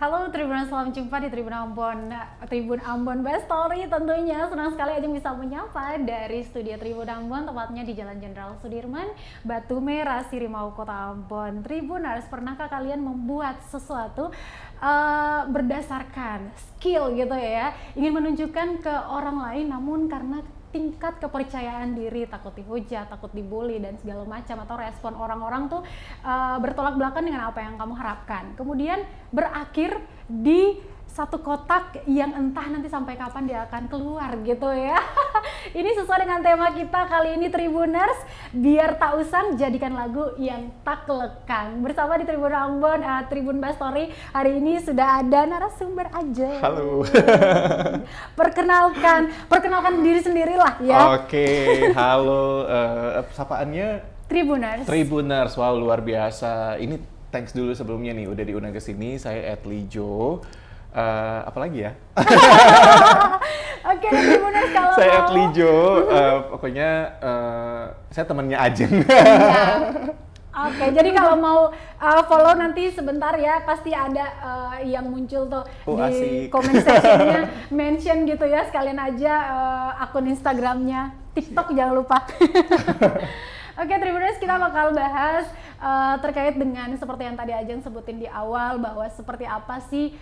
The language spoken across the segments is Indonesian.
Halo Tribuners, selamat jumpa di Tribun Ambon Best Story. Tentunya senang sekali Ajeng bisa menyapa dari studio Tribun Ambon, tepatnya di Jalan Jenderal Sudirman, Batu Merah, Sirimau, Kota Ambon. Tribuners, pernahkah kalian membuat sesuatu berdasarkan skill gitu ya, ingin menunjukkan ke orang lain, namun karena tingkat kepercayaan diri, takut dihujat, takut dibully dan segala macam, atau respon orang-orang tuh bertolak belakang dengan apa yang kamu harapkan, kemudian berakhir di satu kotak yang entah nanti sampai kapan dia akan keluar gitu ya. Ini sesuai dengan tema kita kali ini Tribuners, biar tak usang jadikan lagu yang tak lekang. Bersama di Tribun Ambon, Tribun Best Story, hari ini sudah ada narasumber aja. Halo. Perkenalkan diri sendirilah ya. Oke, halo. Sapaannya Tribuners. Wow, luar biasa. Ini thanks dulu sebelumnya nih udah diundang ke sini. Saya Lijo. Apalagi ya? Oke, Tribuners, kalau saya mau Lijo. Pokoknya saya temannya Ajeng. iya. Oke, jadi kalau mau follow nanti sebentar ya, pasti ada yang muncul tuh di asik. comment sectionnya, mention gitu ya, sekalian aja akun Instagramnya, TikTok jangan lupa. Oke, Tribuners, kita bakal bahas terkait dengan seperti yang tadi Ajeng sebutin di awal, bahwa seperti apa sih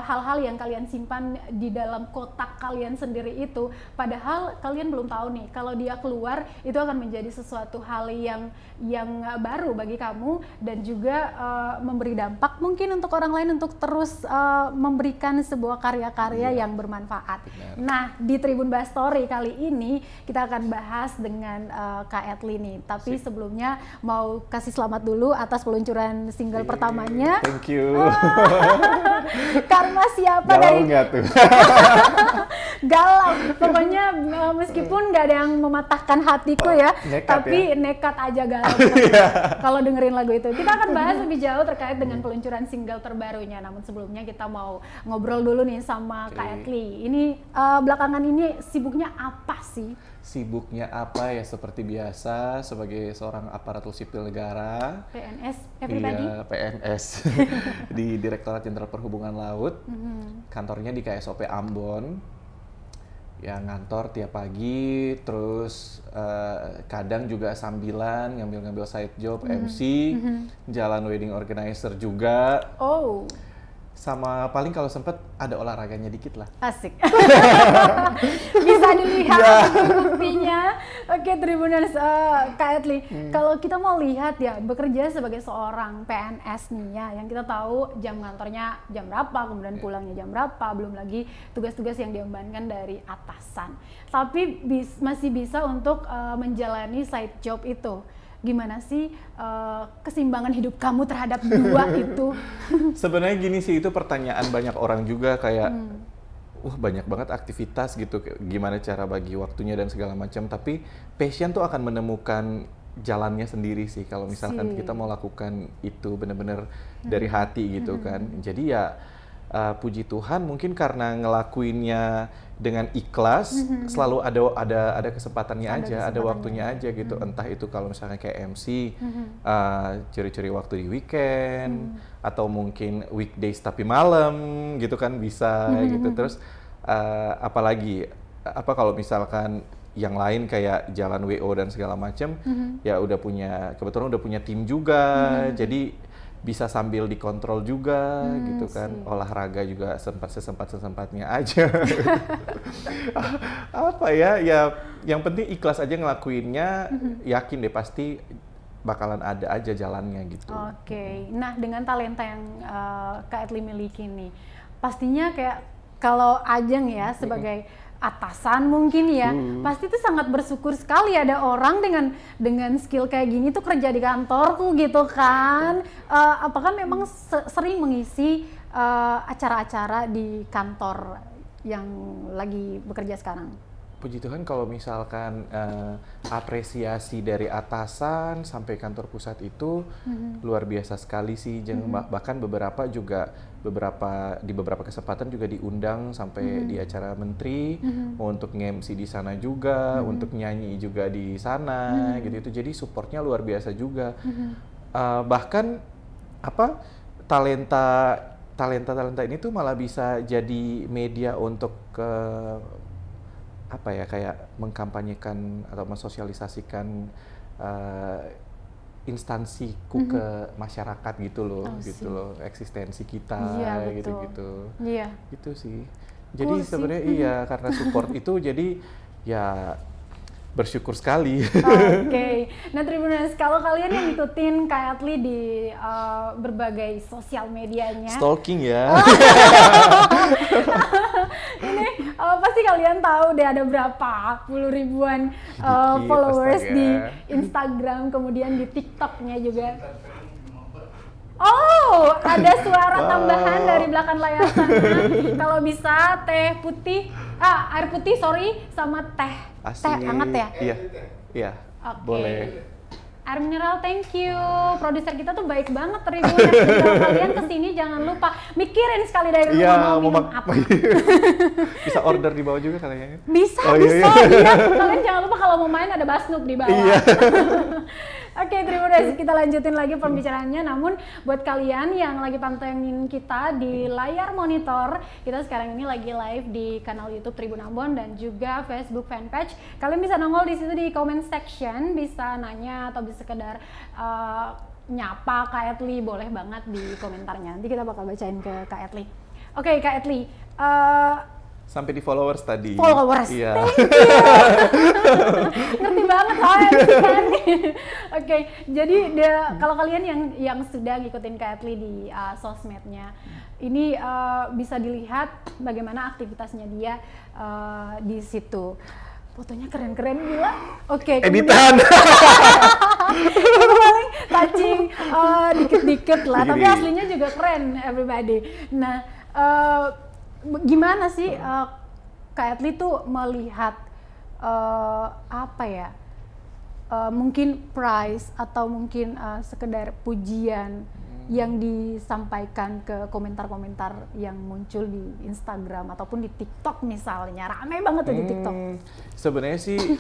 hal-hal yang kalian simpan di dalam kotak kalian sendiri itu, padahal kalian belum tahu nih kalau dia keluar itu akan menjadi sesuatu hal yang baru bagi kamu, dan juga memberi dampak mungkin untuk orang lain untuk terus memberikan sebuah karya-karya yang bermanfaat. Benar. Nah, di Tribun Best Story kali ini kita akan bahas dengan Kak Etli nih, tapi sebelumnya mau kasih selamat dulu atas peluncuran single pertamanya. Thank you. Karma siapa Galau dari nggak tuh? galau, pokoknya meskipun nggak ada yang mematahkan hatiku ya, nekat tapi ya? nekat aja galau kalau dengerin lagu itu. Kita akan bahas lebih jauh terkait dengan peluncuran single terbarunya, namun sebelumnya kita mau ngobrol dulu nih sama Kak Etli. Ini belakangan ini sibuknya apa sih? Sibuknya apa ya, seperti biasa sebagai seorang aparatur sipil negara. PNS, everybody? Iya, PNS di Direktorat Jenderal Perhubungan Laut. Kantornya di KSOP Ambon. Ya, ngantor tiap pagi, terus kadang juga sambilan ngambil-ngambil side job, MC, jalan wedding organizer juga. Oh, Sama paling kalau sempet ada olahraganya dikit lah. asik. Bisa dilihat buktinya. Oke, Tribuners, Kak Etli, kalau kita mau lihat ya, bekerja sebagai seorang PNS nih ya, yang kita tahu jam kantornya jam berapa, kemudian pulangnya jam berapa, belum lagi tugas-tugas yang diembankan dari atasan. Tapi masih bisa untuk menjalani side job itu. Gimana sih keseimbangan hidup kamu terhadap dua itu? Sebenarnya gini sih, itu pertanyaan banyak orang juga, kayak banyak banget aktivitas gitu, gimana cara bagi waktunya dan segala macam. Tapi passion tuh akan menemukan jalannya sendiri sih kalau misalkan kita mau lakukan itu benar-benar dari hati gitu kan. Jadi ya puji Tuhan, mungkin karena ngelakuinnya dengan ikhlas, selalu ada kesempatannya aja, ada waktunya aja gitu. Entah itu kalau misalnya kayak MC, curi-curi waktu di weekend, atau mungkin weekdays tapi malam gitu kan bisa gitu. Terus apalagi kalau misalkan yang lain kayak jalan WO dan segala macam, ya kebetulan udah punya tim juga, jadi bisa sambil dikontrol juga gitu kan. Olahraga juga sesempatnya aja. Apa ya yang penting ikhlas aja ngelakuinnya, yakin deh pasti bakalan ada aja jalannya gitu. Oke, nah dengan talenta yang Kak Etli miliki nih, pastinya kayak kalau Ajeng ya sebagai atasan mungkin ya, pasti tuh sangat bersyukur sekali ada orang dengan skill kayak gini tuh kerja di kantorku gitu kan. Apakah memang sering mengisi acara-acara di kantor yang lagi bekerja sekarang? Puji Tuhan kalau misalkan apresiasi dari atasan sampai kantor pusat itu luar biasa sekali sih. Bahkan di beberapa kesempatan juga diundang sampai di acara menteri untuk nge-MC di sana juga, untuk nyanyi juga di sana gitu. Jadi supportnya luar biasa juga. Bahkan talenta talenta-talenta ini tuh malah bisa jadi media untuk apa ya, kayak mengkampanyekan atau mensosialisasikan uh, instansiku ke masyarakat gitu loh, gitu loh, eksistensi kita, Iya, betul. gitu-gitu. Iya. Gitu sih. Jadi Cool sih. sebenarnya iya, karena support itu jadi ya bersyukur sekali. Oke. Nah, Tribuners, kalau kalian yang ngikutin Kak Atli di berbagai sosial medianya, Stalking ya. ini pasti kalian tahu deh ada berapa puluh ribuan Dikit, followers astaga. di Instagram, kemudian di TikToknya juga. Oh, ada suara Wow. tambahan dari belakang layar sana. Kalau bisa air putih, sorry, sama teh. Asik. Teh hangat ya? Iya. Iya. Oke. Boleh. Air mineral, thank you. Produser kita tuh baik banget, Tribuners. Kalau kalian kesini jangan lupa mikirin sekali dari rumah Iya, mau minum apa. Bisa order di bawah juga kalian. Bisa, Oh, iya, bisa. iya. Iya. Kalian jangan lupa kalau mau main ada Basnuk di bawah. Iya. Oke, Tribuners, kita lanjutin lagi pembicaraannya. Namun buat kalian yang lagi pantengin kita di layar monitor, kita sekarang ini lagi live di kanal YouTube Tribun Ambon dan juga Facebook fanpage. Kalian bisa nongol di situ di comment section, bisa nanya atau bisa sekedar nyapa Kak Atli, boleh banget di komentarnya. Nanti kita bakal bacain ke Kak Atli. Oke, Kak Atli. Sampai di followers tadi. Followers. Iya. Ngerti banget soalnya kan. Oke, jadi kalau kalian yang sudah ngikutin Kak Atli di sosmednya, ini bisa dilihat bagaimana aktivitasnya dia di situ. Fotonya keren-keren gila. Oke. Editan. Itu paling touching dikit-dikit lah, tapi Gini. aslinya juga keren everybody. Nah, gimana sih Kak Atli tuh melihat apa ya? Mungkin prize atau mungkin sekedar pujian yang disampaikan ke komentar-komentar yang muncul di Instagram ataupun di TikTok misalnya. Rame banget tuh di TikTok. Sebenarnya sih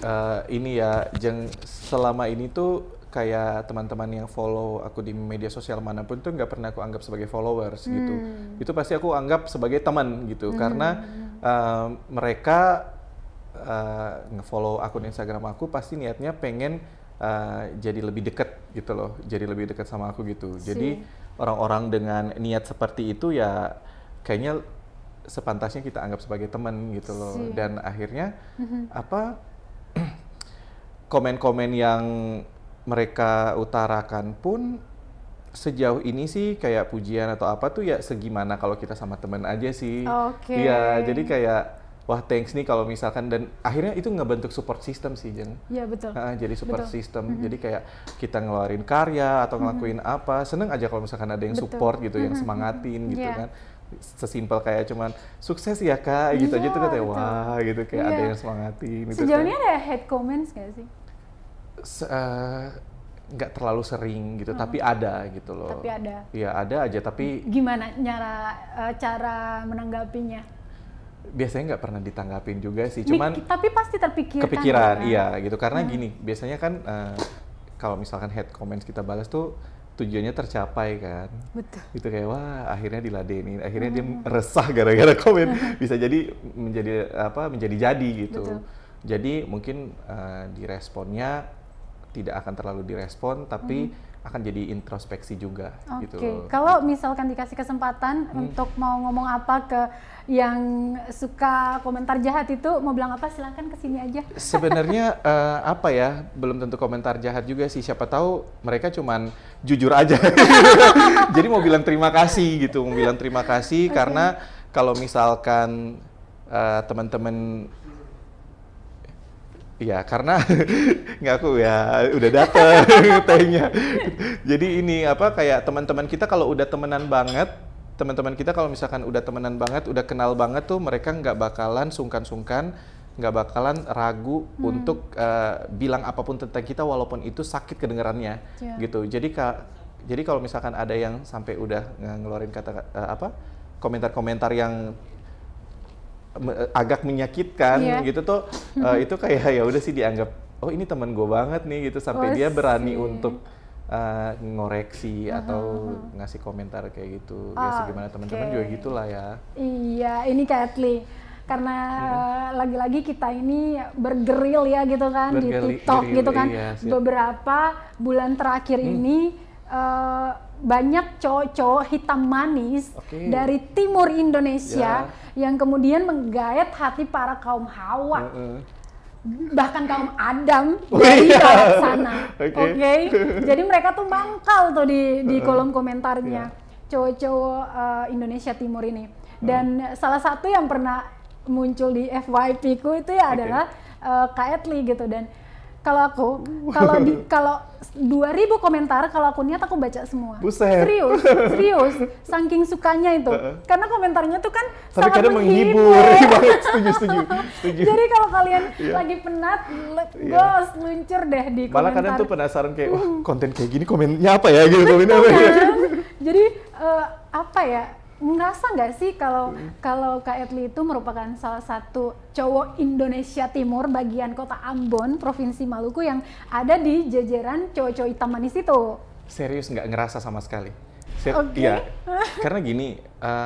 ini ya, selama ini tuh kayak teman-teman yang follow aku di media sosial manapun tuh nggak pernah aku anggap sebagai followers gitu. Itu pasti aku anggap sebagai teman gitu, karena mereka nge-follow akun Instagram aku pasti niatnya pengen jadi lebih dekat gitu loh, jadi lebih dekat sama aku gitu. Jadi orang-orang dengan niat seperti itu ya kayaknya sepantasnya kita anggap sebagai teman gitu loh. Dan akhirnya komen-komen yang mereka utarakan pun sejauh ini sih kayak pujian atau apa tuh ya segimana kalau kita sama teman aja sih. Oke. Iya, jadi kayak wah thanks nih kalau misalkan, dan akhirnya itu ngebentuk support system sih, Jeng. Iya betul. Jadi support system, jadi kayak kita ngeluarin karya atau ngelakuin apa, seneng aja kalau misalkan ada yang support gitu, yang semangatin gitu kan. Sesimpel kayak cuman sukses ya Kak, gitu aja tuh katanya wah gitu, kayak ada yang semangatin gitu. Sejauh ini ada hate comments nggak sih? Nggak terlalu sering gitu, tapi ada gitu loh. Tapi ada. Iya ada aja, tapi Gimana cara menanggapinya? biasanya nggak pernah ditanggapin juga sih, cuman Tapi pasti terpikirkan. kepikiran, kan? iya gitu. Karena gini, biasanya kan kalau misalkan hate comments kita balas tuh tujuannya tercapai kan. Betul. Itu kayak wah akhirnya diladenin, akhirnya dia resah gara-gara komen. Bisa jadi menjadi jadi gitu. Betul. Jadi mungkin diresponnya tidak akan terlalu direspon, tapi akan jadi introspeksi juga gitu Oke, loh. kalau misalkan dikasih kesempatan untuk mau ngomong apa ke yang suka komentar jahat itu, mau bilang apa silakan kesini aja. Sebenarnya apa ya, belum tentu komentar jahat juga sih, siapa tahu mereka cuman jujur aja. Jadi mau bilang terima kasih gitu, mau bilang terima kasih karena kalau misalkan teman-teman ya karena ngaku ya udah dateng tehnya. Jadi ini kayak teman-teman kita kalau udah temenan banget, teman-teman kita kalau misalkan udah temenan banget, udah kenal banget tuh mereka nggak bakalan sungkan-sungkan, nggak bakalan ragu untuk bilang apapun tentang kita walaupun itu sakit kedengarannya gitu. Jadi kalau misalkan ada yang sampai udah ngeluarin komentar-komentar yang agak menyakitkan gitu tuh, itu kayak ya udah sih dianggap oh ini teman gue banget nih gitu, sampai dia berani untuk ngoreksi atau ngasih komentar kayak gitu. Ya sih gimana teman-teman juga gitulah ya. Iya, ini Kak Etli. Karena lagi-lagi kita ini bergeril ya gitu kan di TikTok gitu kan. Iya, beberapa bulan terakhir ini banyak cowok-cowok hitam manis dari timur Indonesia yang kemudian menggayat hati para kaum Hawa. Bahkan kaum Adam dari barat sana. Oke. Jadi mereka tuh mangkal tuh di kolom komentarnya. Cowok-cowok Indonesia Timur ini. Dan salah satu yang pernah muncul di FYP ku itu ya adalah Kak Etli gitu. Dan kalau 2000 komentar, kalau aku niat aku baca semua. Buset. Serius, saking sukanya itu. Karena komentarnya tuh kan tapi sangat kadang menghibur. setuju. Jadi kalau kalian lagi penat, gos luncur deh di komentar. Malah kadang tuh penasaran kayak, wah konten kayak gini komennya apa ya gitu. Jadi apa ya? Ngerasa nggak sih kalau Kak Etli itu merupakan salah satu cowok Indonesia Timur bagian kota Ambon, Provinsi Maluku yang ada di jajaran cowok-cowok hitam manis itu? Serius nggak ngerasa sama sekali. Iya, karena gini,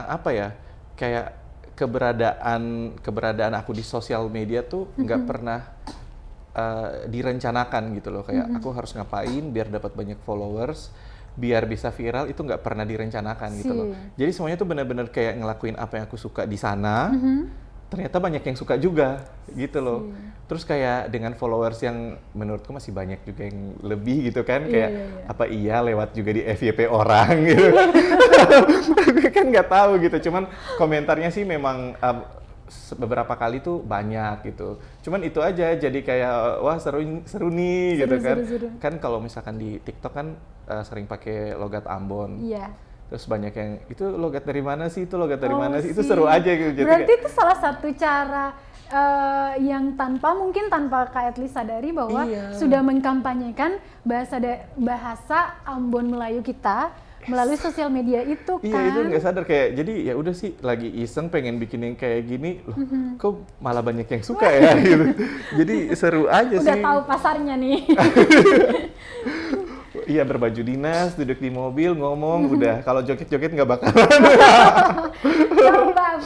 apa ya, kayak keberadaan aku di sosial media tuh nggak pernah direncanakan gitu loh. Kayak aku harus ngapain biar dapat banyak followers, biar bisa viral, itu nggak pernah direncanakan gitu loh. Jadi semuanya tuh benar-benar kayak ngelakuin apa yang aku suka di sana. Ternyata banyak yang suka juga gitu loh. Terus kayak dengan followers yang menurutku masih banyak juga yang lebih gitu kan, kayak apa iya lewat juga di FYP orang gitu. Kan nggak tahu gitu. Cuman komentarnya sih memang beberapa kali tuh banyak gitu. Cuman itu aja, jadi kayak wah seru nih gitu kan. Kan kalau misalkan di TikTok kan sering pakai logat Ambon. Iya. Terus banyak yang itu logat dari mana sih? Itu logat dari mana sih? Itu seru aja gitu. Jadi berarti itu salah satu cara yang tanpa Kak Etli sadari bahwa sudah mengkampanyekan bahasa Ambon Melayu kita melalui sosial media itu kan. Iya, itu nggak sadar kayak, jadi ya udah sih lagi iseng pengen bikin yang kayak gini, loh kok malah banyak yang suka ya gitu. Jadi seru aja sih. Udah tahu pasarnya nih. Iya, berbaju dinas, duduk di mobil, ngomong, udah. Kalau joget-joget nggak bakalan. Coba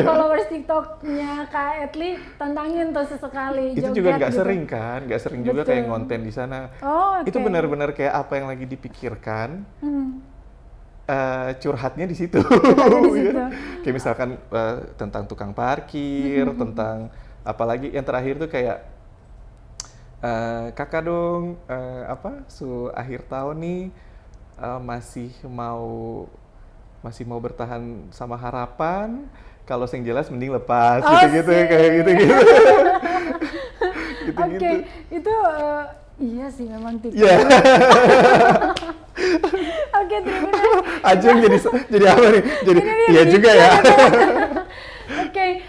followers TikToknya Kak Etli, tantangin tuh sesekali itu joget juga nggak gitu. sering kan, nggak sering juga kayak ngonten di sana. Itu benar-benar kayak apa yang lagi dipikirkan, curhatnya di situ. Kayak misalkan tentang tukang parkir, tentang apalagi yang terakhir tuh kayak kakak dong, akhir tahun nih masih mau bertahan sama harapan. Kalau yang jelas mending lepas, gitu-gitu kayak gitu-gitu. Oke, itu iya sih memang TikTok. Oke, Tribuners. Ajeng jadi apa nih? Jadi iya juga ya. Oke,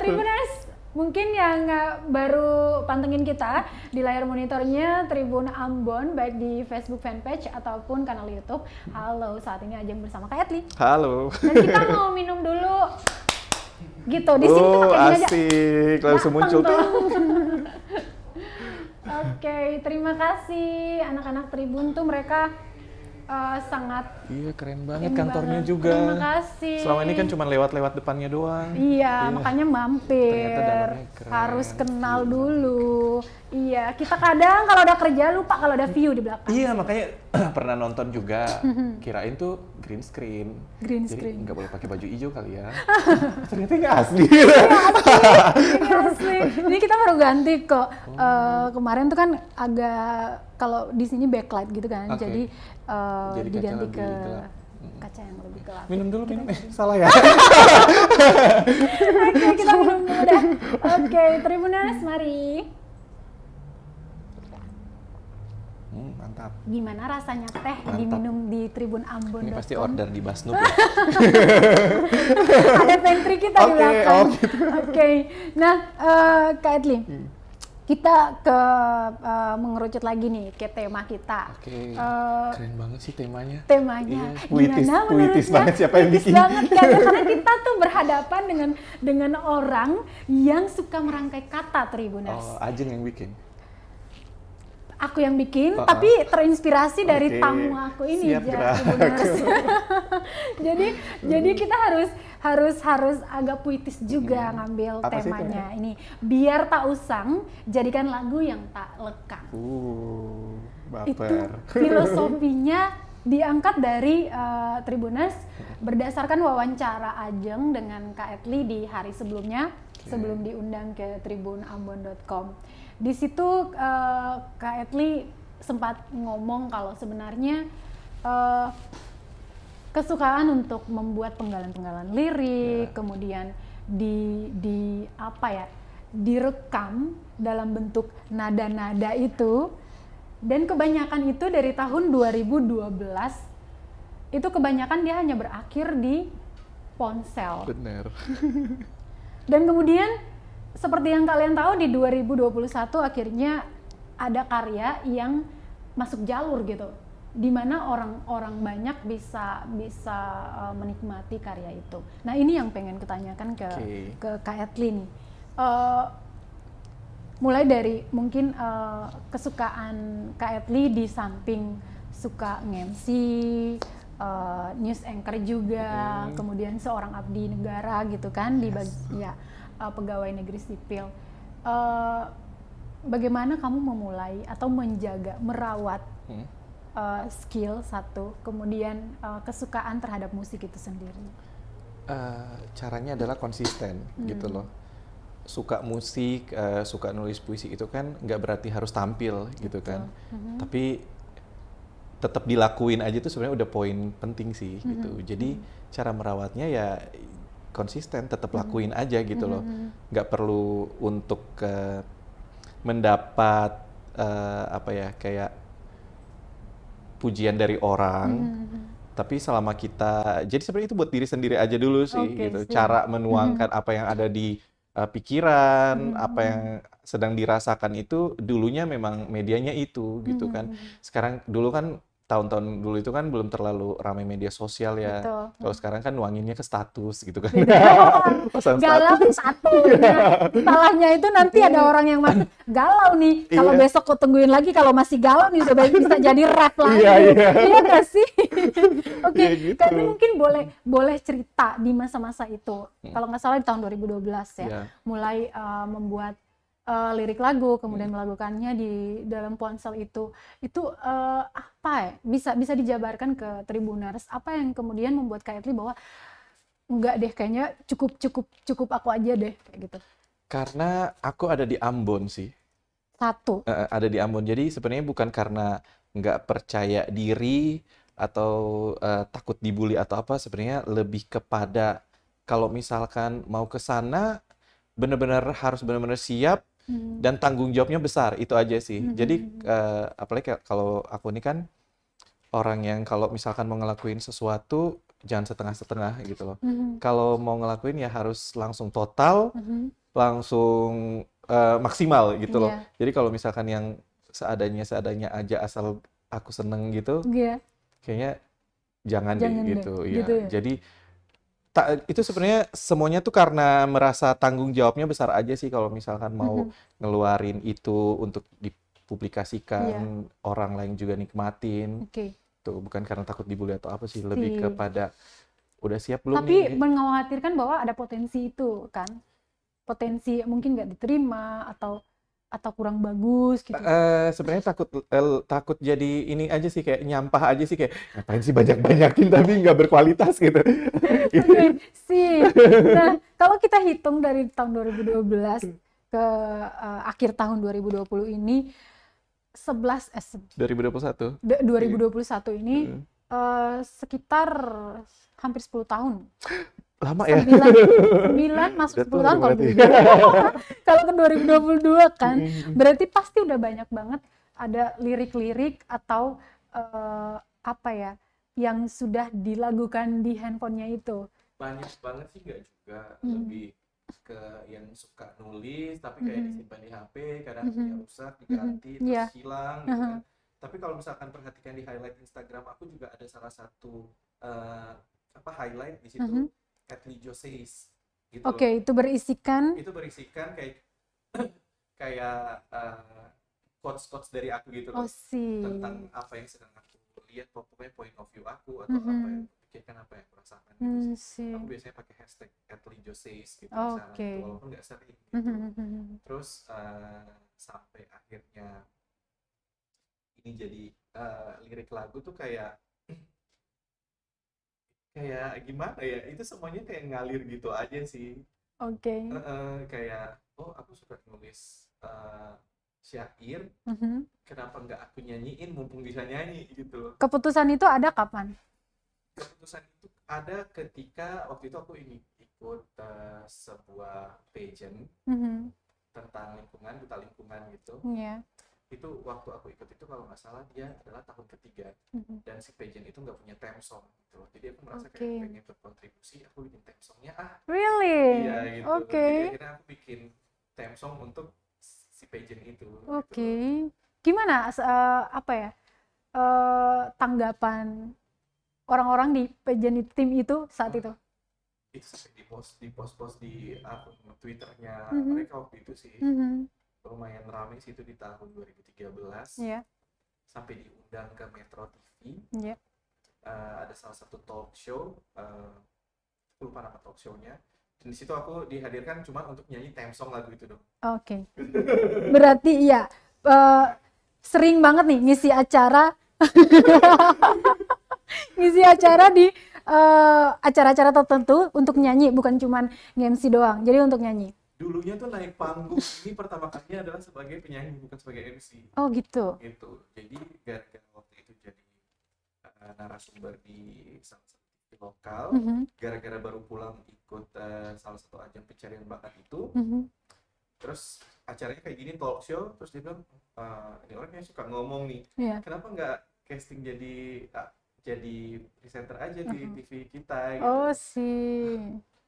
Tribuners, mungkin yang baru pantengin kita di layar monitornya Tribun Ambon, baik di Facebook fanpage ataupun kanal YouTube. Halo, saat ini Ajeng bersama Kak Etli. Halo. Dan kita mau minum dulu. Gitu, di sini tuh pakai ini aja. Asik, langsung muncul tuh. Oke, terima kasih anak-anak Tribun tuh, mereka sangat keren banget kantornya juga. Terima kasih. Selama ini kan cuma lewat-lewat depannya doang. Iya, makanya mampir. Ternyata dalamnya keren. Harus kenal dulu. Iya, kita kadang kalau udah kerja lupa kalau ada view di belakang. Iya, makanya pernah nonton juga. Kirain tuh green screen. Jadi nggak boleh pakai baju hijau kali ya. Ternyata nggak asli. Ini asli. Ini kita baru ganti kok. Kemarin tuh kan agak, kalau di sini backlight gitu kan. Jadi diganti ke kaca yang lebih gelap. Minum dulu, salah ya. Oke, kita minum dulu deh. Oke, Tribuners, mari. Mantap. Gimana rasanya teh diminum di Tribun Ambon? Ini pasti order di Basnup ya. Ada pantry kita di belakang. Oke. Nah, Kak Etli, kita mengerucut lagi nih ke tema kita. Oke. Keren banget sih temanya. Temanya puitis banget, siapa yang bikin? Banget kan, karena kita tuh berhadapan dengan orang yang suka merangkai kata, Tribuners. Oh, Ajeng yang bikin. aku yang bikin, tapi terinspirasi dari Oke. tamu aku ini, Siap, gerak. Tribuners. jadi kita harus agak puitis juga ngambil Apa sih temanya ini. Biar tak usang, jadikan lagu yang tak lekang. Itu Baper. filosofinya diangkat dari Tribuners berdasarkan wawancara Ajeng dengan Kak Etli di hari sebelumnya, sebelum diundang ke tribunambon.com. Di situ Kak Etli sempat ngomong kalau sebenarnya kesukaan untuk membuat penggalan-penggalan lirik, kemudian di apa ya, direkam dalam bentuk nada-nada itu, dan kebanyakan itu dari tahun 2012 itu kebanyakan dia hanya berakhir di ponsel. Bener. Dan kemudian seperti yang kalian tahu di 2021 akhirnya ada karya yang masuk jalur gitu, di mana orang-orang banyak bisa menikmati karya itu. Nah ini yang pengen kutanyakan ke Kak Etli nih. Mulai dari mungkin kesukaan Kak Etli di samping suka nge-MC, news anchor juga, kemudian seorang abdi negara gitu kan di pegawai negeri sipil. Bagaimana kamu memulai atau menjaga, merawat skill satu, kemudian kesukaan terhadap musik itu sendiri? Caranya adalah konsisten gitu loh. Suka musik, suka nulis puisi itu kan nggak berarti harus tampil gitu kan. Tapi tetap dilakuin aja tuh sebenarnya udah poin penting sih gitu. Jadi cara merawatnya ya konsisten, tetap lakuin aja gitu loh. Nggak perlu untuk mendapat apa ya, kayak pujian dari orang. Tapi selama kita, jadi sebenarnya itu buat diri sendiri aja dulu sih gitu. Cara menuangkan apa yang ada di pikiran, apa yang sedang dirasakan itu dulunya memang medianya itu gitu kan. Sekarang dulu kan tahun-tahun dulu itu kan belum terlalu ramai media sosial ya. Kalau sekarang kan nuanginnya ke status gitu kan. Galau satu. Nah, salahnya itu nanti ada orang yang masih galau nih. Kalau besok kau tungguin lagi, kalau masih galau nih udah bisa jadi rap lagi. Iya nggak sih? Oke, karena mungkin boleh cerita di masa-masa itu. Kalau nggak salah di tahun 2012 ya, mulai membuat lirik lagu, kemudian melakukannya di dalam ponsel itu apa ya, bisa dijabarkan ke Tribuners, apa yang kemudian membuat Kak Etli bahwa enggak deh, kayaknya cukup aku aja deh kayak gitu? Karena aku ada di Ambon sih. Ada di Ambon, jadi sebenarnya bukan karena nggak percaya diri atau takut dibully atau apa, sebenarnya lebih kepada kalau misalkan mau ke sana harus benar-benar siap dan tanggung jawabnya besar, itu aja sih. Jadi apalagi kalau aku ini kan orang yang kalau misalkan mau ngelakuin sesuatu jangan setengah-setengah gitu loh. Kalau mau ngelakuin ya harus langsung total, langsung maksimal gitu loh. Jadi kalau misalkan yang seadanya aja asal aku seneng gitu, kayaknya jangan deh gitu ya. Jadi itu sebenarnya semuanya tuh karena merasa tanggung jawabnya besar aja sih kalau misalkan mau ngeluarin itu untuk dipublikasikan, orang lain juga nikmatin. Tuh bukan karena takut dibully atau apa sih, lebih kepada udah siap belum nih? Tapi mengkhawatirkan bahwa ada potensi itu kan, potensi mungkin nggak diterima atau kurang bagus gitu. Sebenarnya takut jadi ini aja sih, kayak nyampah aja sih, kayak ngapain sih banyak-banyakin tapi nggak berkualitas gitu. Sih. Nah, kalau kita hitung dari tahun 2012 ke akhir tahun 2020 ini 2021 ini sekitar hampir 10 tahun. Lama ya? 9 masuk 10 tahun kalau ke 2022 kan. Berarti pasti udah banyak banget ada lirik-lirik atau apa ya, yang sudah dilakukan di handphonenya itu. Banyak banget sih, nggak juga. Lebih ke yang suka nulis tapi kayak disimpan di HP, kadang ya rusak, diganti, terus hilang gitu kan. Tapi kalau misalkan perhatikan di highlight Instagram aku juga ada salah satu highlight di situ, Etli Joseis gitu. Itu berisikan kayak quotes dari aku gitu Oh loh, sih. tentang apa yang sedang aku lihat, pokoknya point of view aku atau apa yang aku pikirkan, apa yang aku rasakan gitu sih. Sih. Aku biasanya pakai hashtag @lijosays gitu di sana Oke. gitu, walaupun nggak sering gitu. Terus sampai akhirnya ini jadi lirik lagu tuh kayak kayak gimana ya, itu semuanya kayak ngalir gitu aja sih. Oke. Kayak oh aku suka nulis syair, kenapa nggak aku nyanyiin mumpung bisa nyanyi gitu loh. Keputusan itu ada kapan? Keputusan itu ada ketika waktu itu aku ini ikut sebuah pageant tentang lingkungan, duta lingkungan gitu. Iya. Itu waktu aku ikut itu kalau nggak salah dia adalah tahun ketiga, dan si pageant itu nggak punya theme song gitu loh. Jadi aku merasa kayak pengen berkontribusi, aku bikin theme songnya Really? iya gitu. Jadi akhirnya aku bikin theme song untuk si pageant itu. Gitu. Gimana apa ya tanggapan orang-orang di pageant tim itu saat itu? Itu sampai di post di akun Twitternya mereka waktu itu sih. Lumayan ramai sih itu di tahun 2013. Sampai diundang ke Metro TV. Ada salah satu talk show, aku lupa nama talk show-nya. Dan di situ aku dihadirkan cuma untuk nyanyi theme song lagu itu dong. Oke. Berarti iya sering banget nih ngisi acara ngisi acara di acara-acara tertentu untuk nyanyi, bukan cuma nge-MC doang. Jadi untuk nyanyi. Dulunya tuh naik panggung ini pertama kalinya adalah sebagai penyanyi, bukan sebagai MC. Oh gitu. Gitu. Jadi gara-gara waktu itu jadi narasumber di salah satu TV lokal, gara-gara baru pulang ikut salah satu ajang pencarian bakat itu, terus acaranya kayak gini talk show, terus dia bilang ini orangnya suka ngomong nih, kenapa nggak casting jadi presenter aja di TV kita gitu. Oh sih.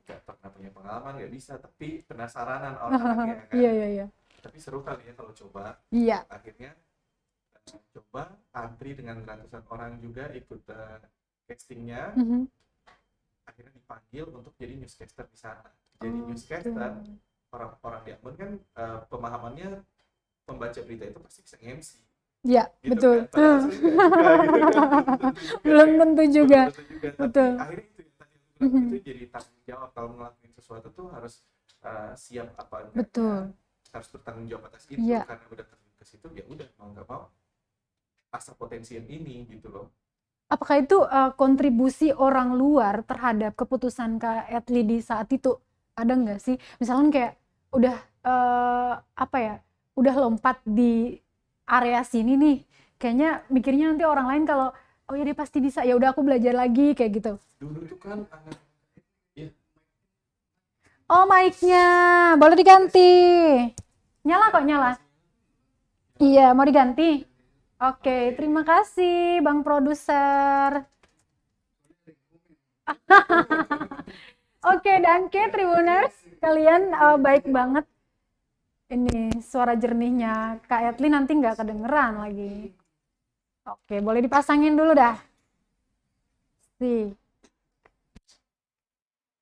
Gak pernah punya pengalaman, nggak bisa, tapi penasaranan orang-orangnya kan. Iya. Tapi seru kali ya kalau coba. Iya. Akhirnya coba, antri dengan ratusan orang juga ikut castingnya. Akhirnya dipanggil untuk jadi newscaster di sana. Jadi newscaster, orang-orang di Ambon kan pemahamannya pembaca berita itu pasti bisa nge-MC. Iya, gitu betul. Kan? Belum tentu juga. Betul. Akhirnya itu yang tadi aku bilang, itu jadi tanggung jawab kalau ngelakuin sesuatu tuh harus siap apa enggak. Betul. Harus bertanggung jawab atas itu, karena udah terjun ke situ ya udah mau nggak mau asal potensi yang ini gitu loh. Apakah itu kontribusi orang luar terhadap keputusan Kak Etly di saat itu? Ada nggak sih? Misalnya kayak udah udah lompat di area sini nih, kayaknya mikirnya nanti orang lain kalau oh ya dia pasti bisa, ya udah aku belajar lagi kayak gitu. Dulu itu kan oh mic-nya boleh diganti. Nyala kok, nyala. Iya, mau diganti. Oke, terima kasih Bang Produser. Oke, danke Tribuners, kalian baik banget. Ini suara jernihnya Kak Etly nanti nggak kedengeran lagi. Oke, boleh dipasangin dulu dah.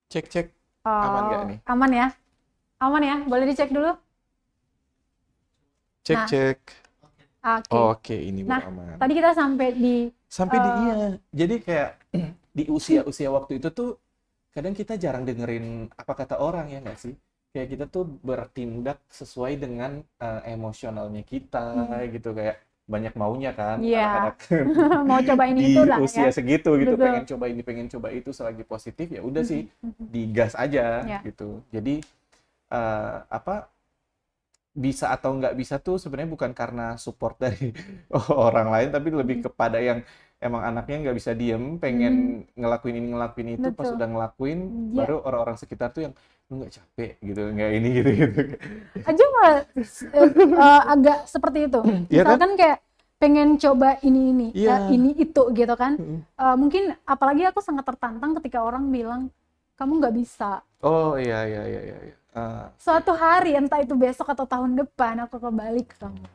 Cek. Aman nggak nih? Aman ya? Aman ya? Boleh dicek dulu? Cek. Oke, ini Nah, aman. tadi kita sampai di iya. Jadi kayak di usia waktu itu tuh kadang kita jarang dengerin apa kata orang, ya nggak sih? Kayak kita tuh bertindak sesuai dengan emosionalnya kita gitu, kayak banyak maunya kan anak-anak mau coba ini di itu lah usia segitu gitu. Betul. Pengen coba ini, pengen coba itu, selagi positif ya udah sih digas aja gitu. Jadi bisa atau nggak bisa tuh sebenarnya bukan karena support dari orang lain, tapi lebih kepada yang emang anaknya nggak bisa diem, pengen ngelakuin ini ngelakuin itu. Betul. Pas udah ngelakuin baru orang-orang sekitar tuh yang lu nggak capek gitu, nggak ini gitu aja mah agak seperti itu. Misalkan kayak pengen coba ini itu gitu kan. Mungkin apalagi aku sangat tertantang ketika orang bilang kamu nggak bisa. Oh iya. Suatu hari, entah itu besok atau tahun depan, aku kebalik kamu.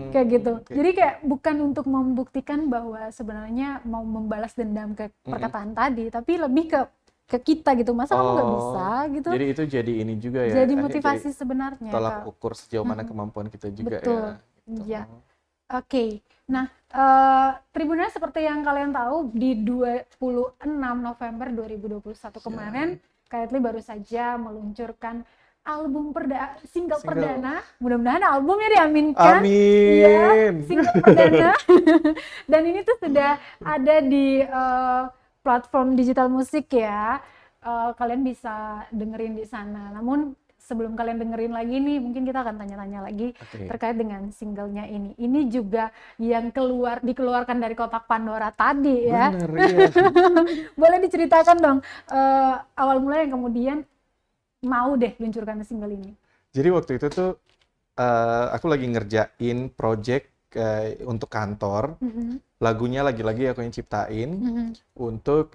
Kayak gitu. Jadi kayak bukan untuk membuktikan bahwa sebenarnya mau membalas dendam ke perkataan tadi, tapi lebih ke kita gitu. Masa kamu nggak bisa gitu. Jadi itu jadi ini juga ya. Jadi motivasi sebenarnya. Tolak ukur sejauh mana kemampuan kita juga. Betul. Ya. Iya. Oke. Nah, Tribuners seperti yang kalian tahu di 26 November 2021 kemarin, Kayatli baru saja meluncurkan single perdana. Mudah-mudahan albumnya diaminkan. Amin. Iya, single perdana. Dan ini tuh sudah ada di platform digital musik ya. Kalian bisa dengerin di sana. Namun sebelum kalian dengerin lagi nih, mungkin kita akan tanya-tanya lagi terkait dengan singlenya ini. Ini juga yang dikeluarkan dari kotak Pandora tadi ya. Bener, iya. Boleh diceritakan dong awal mula yang kemudian mau deh luncurkan single ini. Jadi waktu itu tuh aku lagi ngerjain project untuk kantor. Lagunya lagi-lagi aku yang ciptain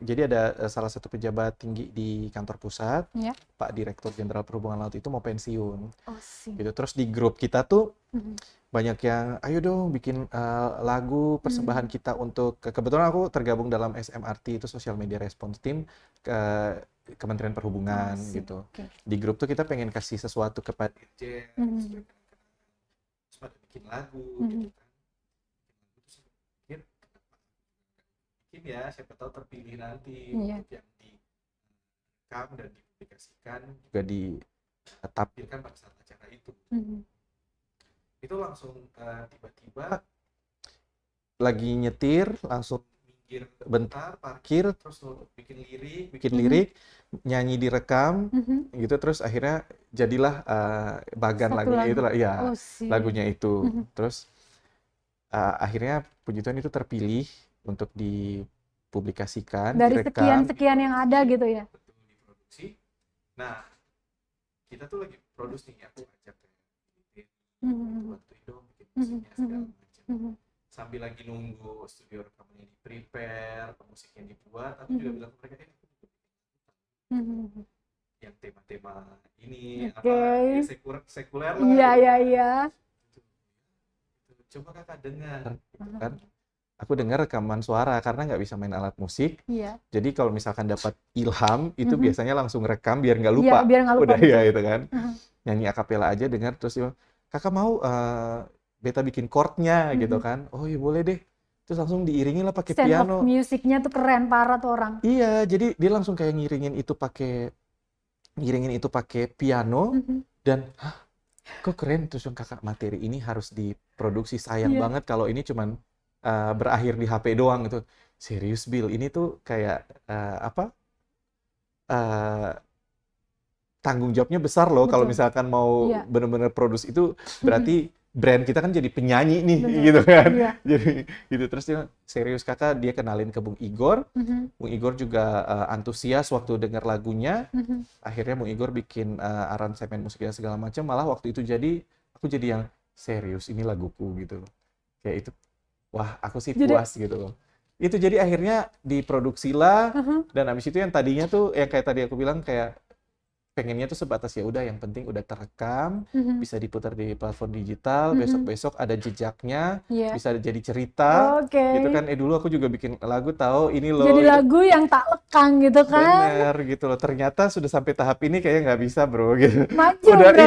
jadi ada salah satu pejabat tinggi di kantor pusat, Pak Direktur Jenderal Perhubungan Laut itu mau pensiun. Gitu. Terus di grup kita tuh banyak yang ayo dong bikin lagu persembahan kita untuk kebetulan aku tergabung dalam SMRT itu Social Media Response Team ke Kementerian Perhubungan gitu. Di grup tuh kita pengen kasih sesuatu kepada Dirjen, supaya bikin lagu gitu kan. Mungkin ya siapa tahu terpilih nanti untuk yang direkam dan dipublikasikan juga ditampilkan pada saat acara itu. Itu langsung tiba-tiba lagi nyetir langsung minggir bentar, parkir, terus bikin lirik, nyanyi direkam gitu, terus akhirnya jadilah bagan lagunya itu lah, ya lagunya itu. Terus akhirnya puji Tuhan itu terpilih untuk dipublikasikan dari direkam, sekian yang ada gitu ya. Betul, diproduksi. Nah, kita tuh lagi produksi nih, aku ajak bantuin dong bikin musiknya segala macam. Sambil lagi nunggu studio rekamannya di prepare, musiknya dibuat, aku juga bilang ke mereka yang tema-tema ini apa ya, sekuler lah. Iya. Coba kakak dengar, gitu kan? Aku dengar rekaman suara karena nggak bisa main alat musik. Jadi kalau misalkan dapat ilham itu biasanya langsung rekam biar nggak lupa. Biar nggak lupa. Udah ya itu kan. Nyanyi akapela aja dengar terus kakak mau beta bikin chordnya gitu kan. Oh iya boleh deh. Terus langsung diiringin lah pakai piano. Stand up musiknya tuh keren parah tuh orang. Iya, jadi dia langsung kayak ngiringin itu pakai piano dan kok keren. Terus yang kakak materi ini harus diproduksi, sayang banget kalau ini cuman berakhir di HP doang gitu. Serius Bill, ini tuh kayak tanggung jawabnya besar loh. Kalau misalkan mau bener-bener produksi itu berarti brand kita kan jadi penyanyi nih. Gitu kan. Jadi gitu, terus dia serius kakak, dia kenalin ke Bung Igor. Bung Igor juga antusias waktu dengar lagunya. Akhirnya Bung Igor bikin aransemen musiknya segala macam. Malah waktu itu aku jadi yang serius, ini laguku gitu. Kayak itu, wah aku sih puas gitu loh. Itu jadi akhirnya diproduksilah, dan habis itu yang tadinya tuh yang kayak tadi aku bilang kayak pengennya tuh sebatas ya udah yang penting udah terekam, bisa diputar di platform digital, besok-besok ada jejaknya, bisa jadi cerita, gitu kan. Dulu aku juga bikin lagu tahu ini loh. Jadi lagu yang tak lekang gitu kan. Bener gitu loh. Ternyata sudah sampai tahap ini kayaknya nggak bisa bro gitu. Maju udah bro.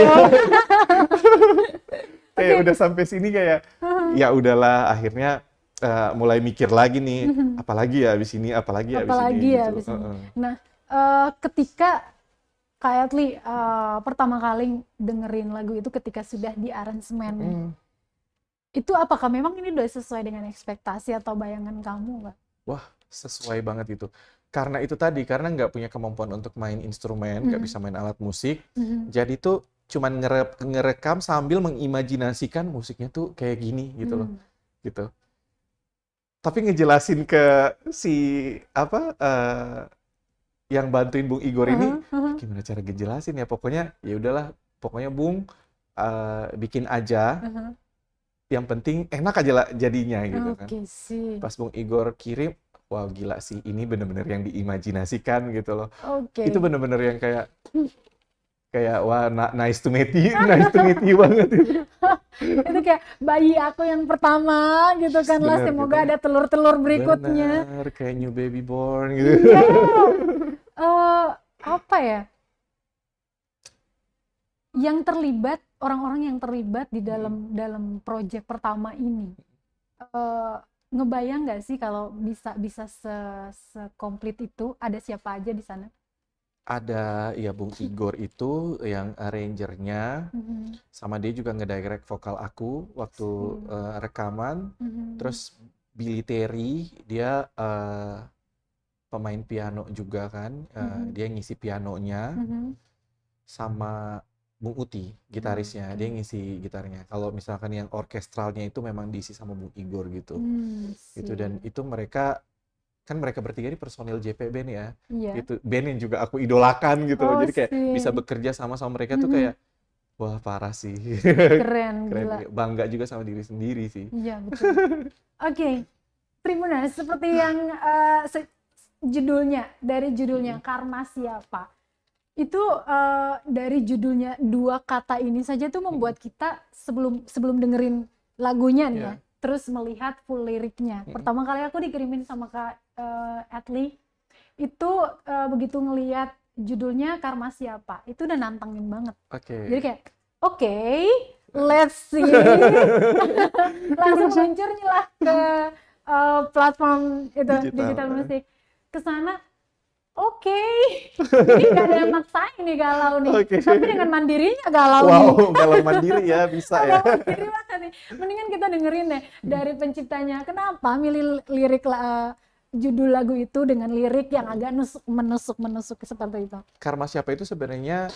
Iya. Kayak udah sampai sini kayak ya udahlah, akhirnya mulai mikir lagi nih, apalagi ya abis ini, apalagi ya abis ini. Nah, ketika Kayatli pertama kali dengerin lagu itu ketika sudah di aransemen, itu apakah memang ini udah sesuai dengan ekspektasi atau bayangan kamu nggak? Wah, sesuai banget itu. Karena itu tadi, karena nggak punya kemampuan untuk main instrumen, nggak bisa main alat musik, jadi tuh cuman ngerekam sambil mengimajinasikan musiknya tuh kayak gini gitu loh, gitu. Tapi ngejelasin ke yang bantuin Bung Igor ini, gimana cara ngejelasin ya? Pokoknya ya udahlah, pokoknya Bung bikin aja, yang penting enak aja lah jadinya gitu kan. Pas Bung Igor kirim, wow gila sih, ini bener-bener yang diimajinasikan gitu loh. Itu bener-bener yang kayak wah nice to meet you banget itu. Itu kayak bayi aku yang pertama gitu kan lah, semoga gitu. Ada telur-telur berikutnya. Bener, kayak new baby born gitu. Apa ya? yang terlibat, orang-orang yang terlibat di dalam project pertama ini, eh, ngebayang nggak sih kalau bisa sekomplit itu? Ada siapa aja di sana? Ada ya Bung Igor itu yang arrangernya, Mhm. sama dia juga ngedirect vokal aku waktu rekaman. Mhm. Terus Billy Terry dia pemain piano juga kan, Mhm. dia ngisi pianonya, Mhm. sama Bung Uti gitarisnya, dia Oke. ngisi gitarnya. Kalau misalkan yang orkestralnya itu memang diisi sama Bung Igor gitu. Gitu, dan Sip. itu mereka bertiga ini personil JP Band ya. Iya. Itu band yang juga aku idolakan gitu loh. Oh, Jadi kayak bisa sip. bekerja sama mereka tuh Mhm. kayak wah parah sih. Keren, Keren, gila. bangga juga sama diri sendiri sih. Iya, betul. Oke, Tribuners, seperti yang judulnya, dari judulnya Karma Siapa, itu dari judulnya, dua kata ini saja tuh membuat kita sebelum sebelum dengerin lagunya nih ya, Ya. terus melihat full liriknya. Pertama kali aku dikirimin sama Kak Atli, itu begitu ngelihat judulnya Karma Siapa, itu udah nantangin banget. Jadi Oke. kayak, oke, let's see. Langsung meluncurnya lah ke platform itu, Digital. digital musik. Ke sana, oke. Jadi nggak ada yang maksain nih galau nih. Oke. Tapi dengan mandirinya galau nih. Wow, galau mandiri ya bisa ya. Galau mandiri banget nih. Mendingan kita dengerin deh dari penciptanya. Kenapa milih lirik judul lagu itu dengan lirik yang agak menusuk seperti itu? Karma Siapa itu sebenarnya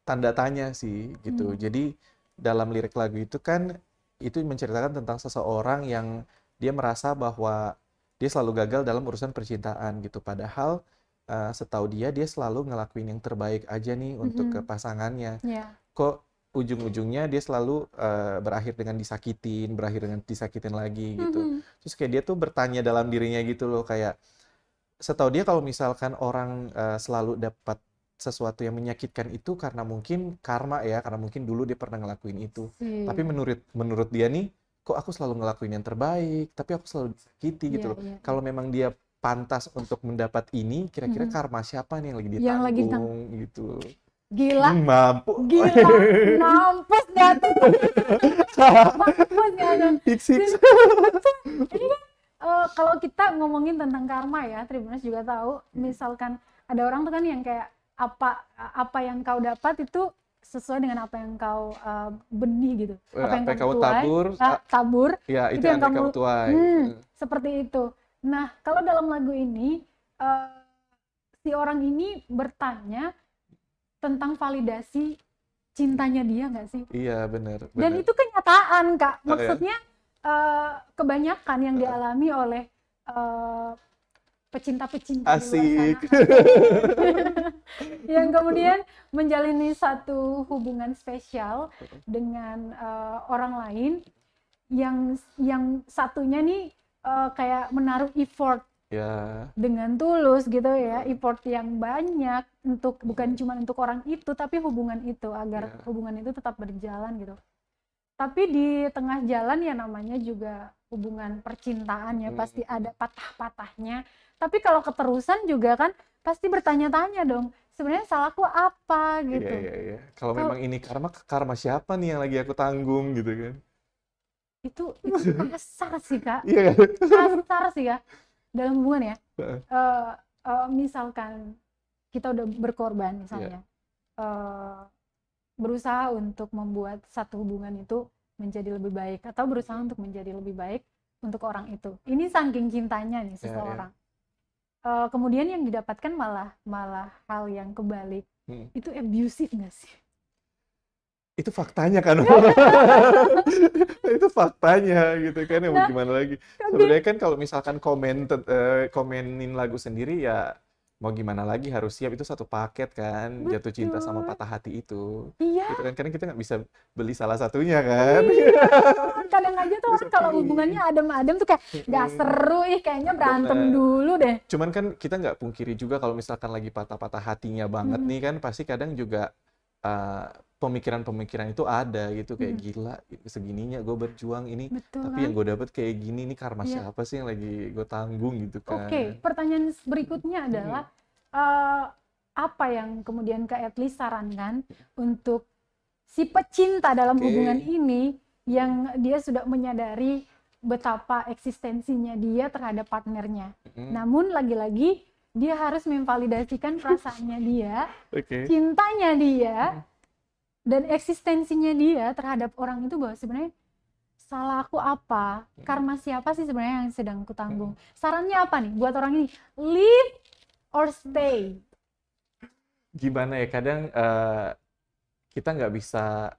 tanda tanya sih gitu. Jadi dalam lirik lagu itu kan itu menceritakan tentang seseorang yang dia merasa bahwa dia selalu gagal dalam urusan percintaan gitu. Padahal setahu dia selalu ngelakuin yang terbaik aja nih untuk ke pasangannya. Ya. Kok ujung-ujungnya dia selalu berakhir dengan disakitin lagi gitu. Terus kayak dia tuh bertanya dalam dirinya gitu loh, kayak setahu dia kalau misalkan orang selalu dapat sesuatu yang menyakitkan itu karena mungkin karma ya, karena mungkin dulu dia pernah ngelakuin itu. Tapi menurut dia nih, kok aku selalu ngelakuin yang terbaik, tapi aku selalu disakiti gitu loh. Kalau memang dia pantas untuk mendapat ini, kira-kira karma siapa nih yang lagi ditanggung gitu. Gila, Mampu. gila, mampus gak tuh? Mampus gak tuh? Hits. Ini kan kalau kita ngomongin tentang karma ya, Tribuners juga tahu, misalkan ada orang tuh kan yang kayak apa yang kau dapat itu sesuai dengan apa yang kau benih gitu, apa yang kamu tabur, ya itu itu yang yang kamu tuai. seperti itu. Nah, kalau dalam lagu ini si orang ini bertanya tentang validasi cintanya dia nggak sih? Iya, benar. Dan itu kenyataan, Kak. Oh, ya? Maksudnya kebanyakan yang dialami oleh pecinta-pecinta di luar Asik. sana. Yang kemudian menjalani satu hubungan spesial dengan orang lain yang satunya nih kayak menaruh effort Ya. dengan tulus gitu ya, effort yang banyak untuk bukan cuma untuk orang itu, tapi hubungan itu agar hubungan itu tetap berjalan gitu. Tapi di tengah jalan ya namanya juga hubungan percintaan ya, pasti ada patah-patahnya. Tapi kalau keterusan juga kan pasti bertanya-tanya dong, sebenarnya salahku apa gitu. Iya. Kalau memang ini karma siapa nih yang lagi aku tanggung gitu kan? Itu kasar sih, Kak. Iya. Kasar sih ya. Dalam hubungan ya, misalkan kita udah berkorban misalnya, berusaha untuk membuat satu hubungan itu menjadi lebih baik, atau berusaha untuk menjadi lebih baik untuk orang itu. Ini saking cintanya nih seseorang. Kemudian yang didapatkan malah hal yang kebalik. Itu abusive nggak sih? Itu faktanya kan. Itu faktanya gitu kan, ya mau gimana lagi. Sebenarnya kan kalau misalkan komenin lagu sendiri ya mau gimana lagi, harus siap, itu satu paket kan. Betul. Jatuh cinta sama patah hati itu. Iya. Gitu kan, karena kita nggak bisa beli salah satunya kan. Iya. Kadang aja tuh orang kalau hubungannya adem-adem tuh kayak nggak seru, kayaknya berantem dulu deh. Cuman kan kita nggak pungkiri juga kalau misalkan lagi patah-patah hatinya banget nih kan, pasti kadang juga pemikiran-pemikiran itu ada gitu, kayak gila segininya gue berjuang ini. Betul, tapi yang gue dapet kayak gini, ini karma siapa sih yang lagi gue tanggung gitu kan. Oke, pertanyaan berikutnya adalah apa yang kemudian Kak Etli sarankan untuk si pecinta dalam Oke. hubungan ini yang dia sudah menyadari betapa eksistensinya dia terhadap partnernya. Namun lagi-lagi dia harus memvalidasikan perasaannya dia, Oke. cintanya dia, dan eksistensinya dia terhadap orang itu, bahwa sebenarnya salah aku apa, karma siapa sih sebenarnya yang sedang kutanggung. Sarannya apa nih buat orang ini? Leave or stay? Gimana ya, kadang kita nggak bisa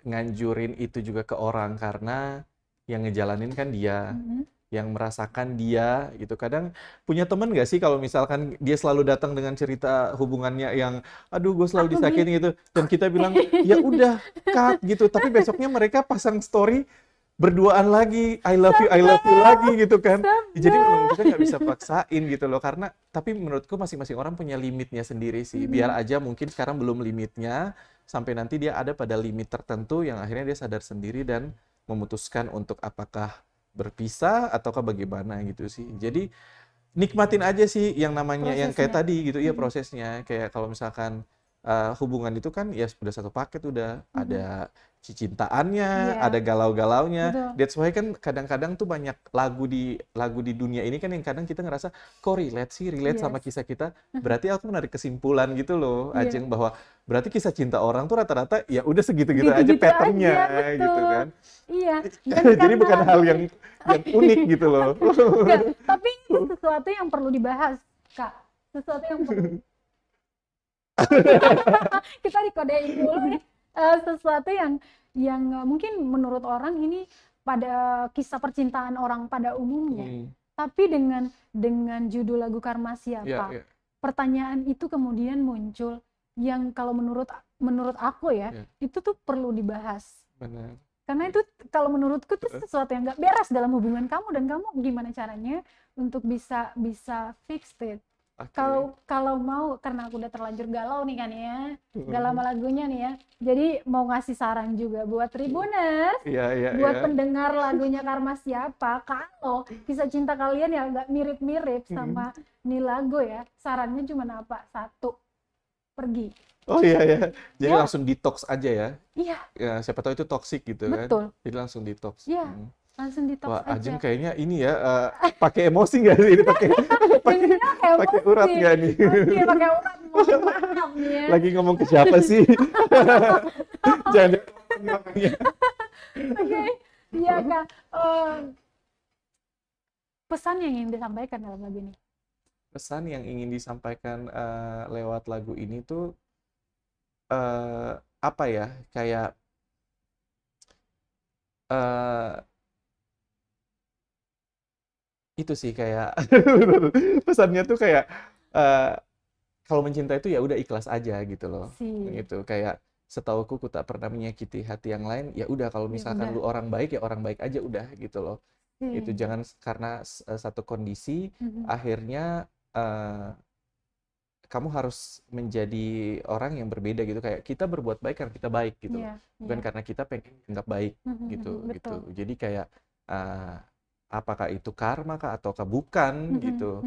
nganjurin itu juga ke orang karena yang ngejalanin kan dia, yang merasakan dia gitu. Kadang punya temen nggak sih kalau misalkan dia selalu datang dengan cerita hubungannya yang, aduh gue selalu Aku disakitin gitu, dan kita bilang ya udah cut gitu, tapi besoknya mereka pasang story berduaan lagi, I love you lagi gitu kan. Jadi memang kita nggak bisa paksain gitu loh, karena tapi menurutku masing-masing orang punya limitnya sendiri sih. Biar aja mungkin sekarang belum limitnya, sampai nanti dia ada pada limit tertentu yang akhirnya dia sadar sendiri dan memutuskan untuk apakah berpisah ataukah bagaimana gitu sih. Jadi nikmatin aja sih yang namanya yang kayak Prosesnya. tadi gitu, iya prosesnya. Kayak kalau misalkan hubungan itu kan ya udah satu paket, udah ada cicintaannya, Iya, ada galau-galaunya. betul. That's why kan kadang-kadang tuh banyak lagu di dunia ini kan yang kadang kita ngerasa kok relate sama Yes. kisah kita. Berarti aku menarik kesimpulan gitu loh, Iya. Ajeng, bahwa berarti kisah cinta orang tuh rata-rata ya udah segitu-gitu aja Gitu-gitu patternnya aja, gitu betul. kan. Iya. Dan Jadi karena bukan hal yang unik gitu loh. enggak, tapi itu sesuatu yang perlu dibahas, Kak. Sesuatu yang perlu kita dikodein dulu nih. Sesuatu yang mungkin menurut orang ini pada kisah percintaan orang pada umumnya. Tapi dengan judul lagu Karma Iya, Siapa, iya. pertanyaan itu kemudian muncul yang kalau menurut aku ya, Iya. itu tuh perlu dibahas. Benar. Karena itu kalau menurutku tuh sesuatu yang nggak beres dalam hubungan kamu, dan kamu gimana caranya untuk bisa fix it. Oke. Kalau mau, karena aku udah terlanjur galau nih kan ya, galau sama lagunya nih ya. Jadi mau ngasih saran juga buat Tribuners, Iya, buat iya. pendengar lagunya Karma Siapa, kalau kisah cinta kalian ya agak mirip-mirip sama nih lagu ya, sarannya cuma apa? Satu, pergi. Oh iya ya. Jadi Ya. langsung detox aja ya. Iya, Ya, siapa tahu itu toxic gitu kan. betul. Jadi langsung detox. Iya, langsung detox Wah, aja. Ajeng kayaknya ini ya pakai emosi nggak sih ini pakai pakai urat nggak nih? Oke, pakai urat. Mohon maaf nih ya. Lagi ngomong ke siapa sih? Jangan ngomongnya. Oke, iya Kak. Pesan yang ingin disampaikan dalam lagu ini. Pesan yang ingin disampaikan lewat lagu ini tuh apa ya? Kayak itu sih kayak pesannya tuh kayak kalau mencinta itu ya udah ikhlas aja gitu loh. Gitu kayak setauku ku tak pernah menyakiti hati yang lain, ya udah kalau misalkan lu orang baik ya orang baik aja udah gitu loh. Itu jangan karena satu kondisi akhirnya kamu harus menjadi orang yang berbeda gitu, kayak kita berbuat baik karena kita baik gitu loh. Bukan karena kita pengen dianggap baik gitu. Jadi kayak apakah itu karma kah ataukah bukan gitu.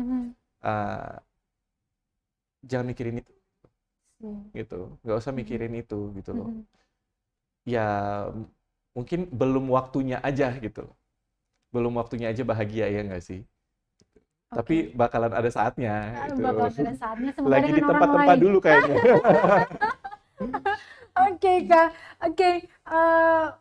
Jangan mikirin itu gitu, nggak usah mikirin itu gitu loh. Ya mungkin belum waktunya aja gitu loh, belum waktunya aja bahagia, ya nggak sih? Tapi bakalan ada saatnya gitu. Bakalan ada saatnya, semoga Lagi di dengan orang tempat-tempat lain dulu kayaknya. Oke Kak, oke.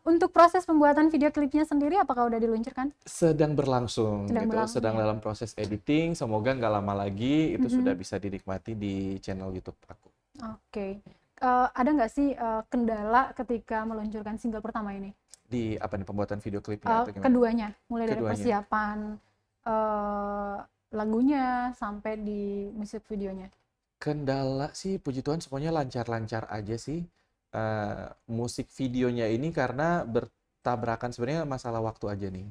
Untuk proses pembuatan video klipnya sendiri apakah udah diluncurkan? Sedang berlangsung gitu, sedang ya. dalam proses editing. Semoga nggak lama lagi itu sudah bisa dinikmati di channel YouTube aku. Oke. Ada nggak sih kendala ketika meluncurkan single pertama ini? Di apa nih, pembuatan video klipnya atau gimana? Keduanya, mulai dari Keduanya. persiapan lagunya sampai di musik videonya. Kendala sih puji Tuhan semuanya lancar-lancar aja sih. Musik videonya ini karena bertabrakan, sebenarnya masalah waktu aja nih.